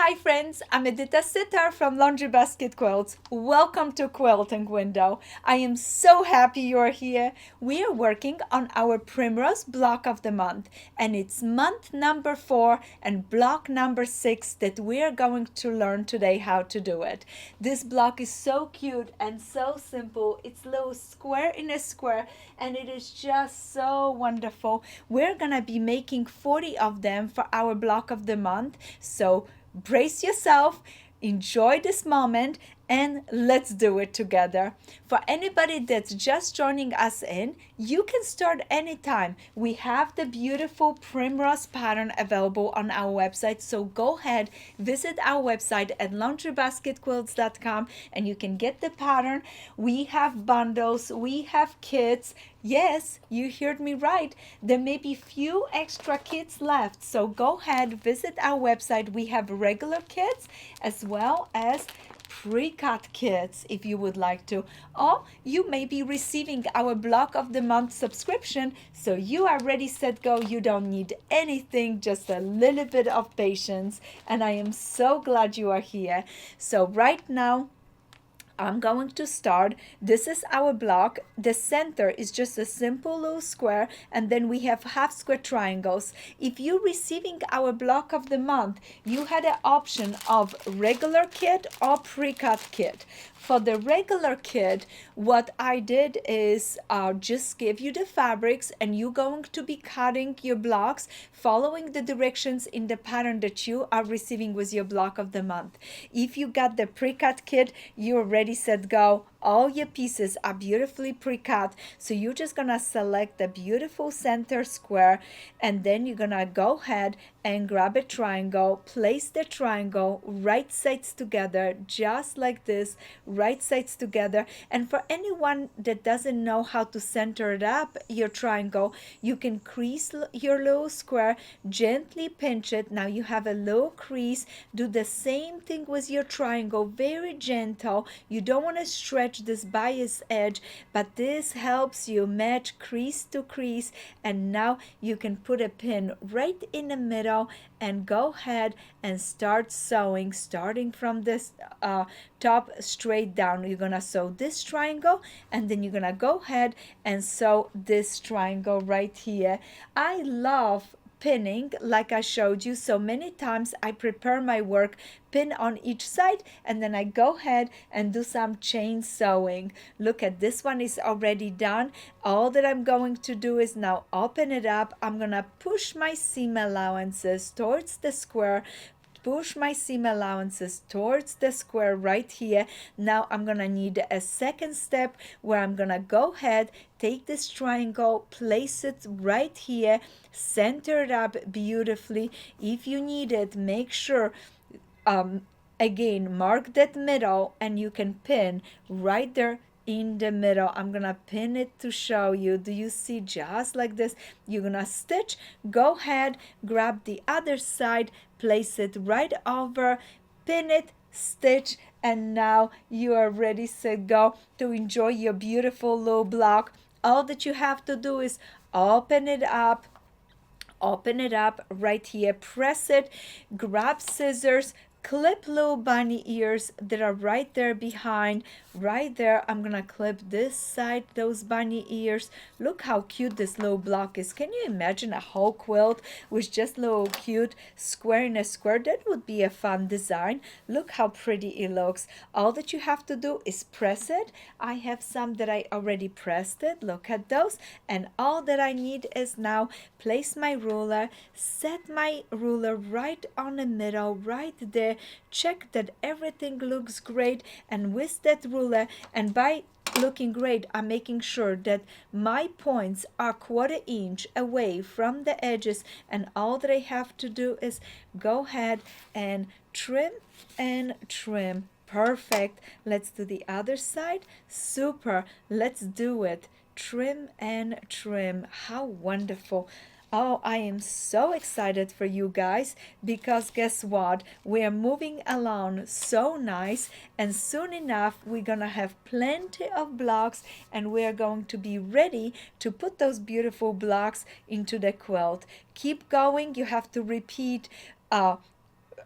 Hi friends, I'm Edyta Sitar from Laundry Basket Quilts. Welcome to Quilting Window. I am so happy you're here. We are working on our Primrose block of the month, and it's month number 4 and block number 6 that we are going to learn today how to do it. This block is so cute and so simple. It's a little square in a square, and it is just so wonderful. We're gonna be making 40 of them for our block of the month. So brace yourself, enjoy this moment, and let's do it together. For anybody that's just joining us in, you can start anytime. We have the beautiful Primrose pattern available on our website, so go ahead, visit our website at laundrybasketquilts.com and you can get the pattern. We have bundles, we have kits. Yes, you heard me right. There may be few extra kits left, so go ahead, visit our website. We have regular kits as well as pre-cut kits if you would like to, or you may be receiving our block of the month subscription, so you are ready, set, go. You don't need anything, just a little bit of patience, and I am so glad you are here. So right now I'm going to start. This is our block. The center is just a simple little square, and then we have half square triangles. If you're receiving our block of the month, you had an option of regular kit or pre-cut kit. For the regular kit, what I did is just give you the fabrics, and you're going to be cutting your blocks following the directions in the pattern that you are receiving with your block of the month. If you got the pre-cut kit, you're ready, set, go. All your pieces are beautifully pre-cut, so you're just gonna select the beautiful center square, and then you're gonna go ahead and grab a triangle, place the triangle right sides together, just like this, right sides together. And for anyone that doesn't know how to center it up, your triangle, you can crease your little square, gently pinch it. Now you have a little crease. Do the same thing with your triangle, very gentle. You don't want to stretch this bias edge, but this helps you match crease to crease. And now you can put a pin right in the middle and go ahead and start sewing, starting from this top straight down. You're gonna sew this triangle, and then you're gonna go ahead and sew this triangle right here. I love pinning like I showed you so many times. I prepare my work, pin on each side, and then I go ahead and do some chain sewing. Look at this one is already done. All that I'm going to do is now open it up. I'm gonna push my seam allowances towards the square, push my seam allowances towards the square right here. Now I'm gonna need a second step where I'm gonna go ahead, take this triangle, place it right here, center it up beautifully. If you need it, make sure again, mark that middle, and you can pin right there in the middle. I'm gonna pin it to show you. Do you see? Just like this, you're gonna stitch, go ahead, grab the other side, place it right over, pin it, stitch, and now you are ready, set, go to enjoy your beautiful little block. All that you have to do is open it up right here, press it, grab scissors, clip little bunny ears that are right there behind, right there. I'm gonna clip this side, those bunny ears. Look how cute this little block is. Can you imagine a whole quilt with just little cute square in a square? That would be a fun design. Look how pretty it looks. All that you have to do is press it. I have some that I already pressed it. Look at those. And all that I need is now place my ruler, set my ruler right on the middle, right there. Check that everything looks great, and with that ruler, and by looking great, I'm making sure that my points are 1/4 inch away from the edges, and all that I have to do is go ahead and trim and trim. Perfect. Let's do the other side. Super. Let's do it. Trim and trim. How wonderful. Oh, I am so excited for you guys, because guess what? We are moving along so nice, and soon enough we're gonna have plenty of blocks, and we are going to be ready to put those beautiful blocks into the quilt. Keep going. You have to repeat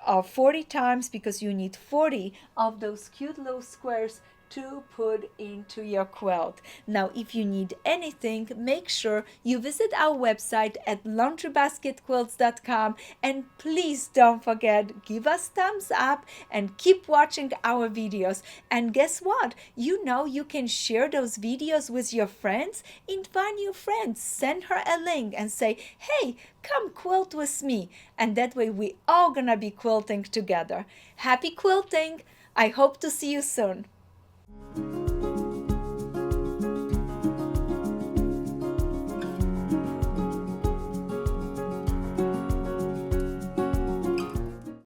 of 40 times because you need 40 of those cute little squares to put into your quilt. Now, if you need anything, make sure you visit our website at laundrybasketquilts.com, and please don't forget, give us thumbs up and keep watching our videos. And guess what? You know you can share those videos with your friends. Invite your friends, send her a link and say, hey, come quilt with me. And that way we all gonna be quilting together. Happy quilting! I hope to see you soon.